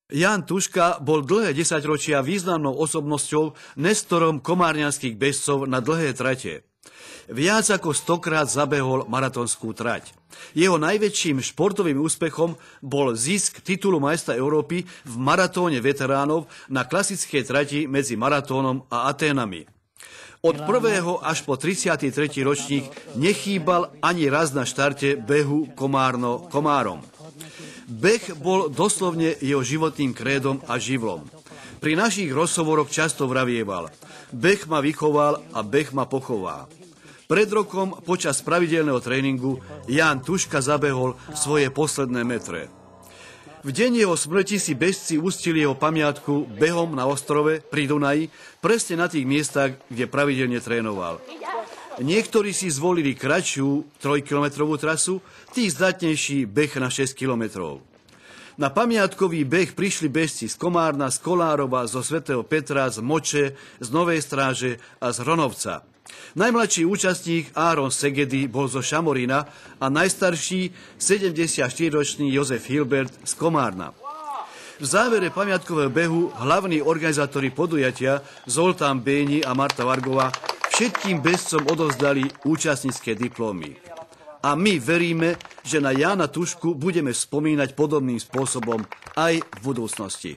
Ján Tuška bol dlhé desaťročia významnou osobnosťou, nestorom komárňanských bežcov na dlhé trate. Viac ako 100-krát zabehol maratónskú trať. Jeho najväčším športovým úspechom bol zisk titulu majstra Európy v maratóne veteránov na klasickej trati medzi Maratónom a Aténami. Od 1. až po 33. ročník nechýbal ani raz na štarte behu Komárno-Komárom. Beh bol doslovne jeho životným krédom a živlom. Pri našich rozhovoroch často vravieval: beh ma vychoval a beh ma pochová. Pred rokom počas pravidelného tréningu Ján Tuška zabehol svoje posledné metre. V deň jeho smrti si bežci uctili jeho pamiatku behom na ostrove pri Dunaji, presne na tých miestach, kde pravidelne trénoval. Niektorí si zvolili kratšiu 3-kilometrovú trasu, tí zdatnejší beh na 6 kilometrov. Na pamiatkový beh prišli bežci z Komárna, z Kolárova, zo Svätého Petra, z Moče, z Novej Stráže a z Hronovca. Najmladší účastník Áron Segedy bol zo Šamorína a najstarší 74-ročný Jozef Hilbert z Komárna. V závere pamiatkového behu hlavní organizátori podujatia Zoltán Béni a Marta Vargová všetkým bežcom odovzdali účastnícke diplomy. A my veríme, že na Jána Tušku budeme spomínať podobným spôsobom aj v budúcnosti.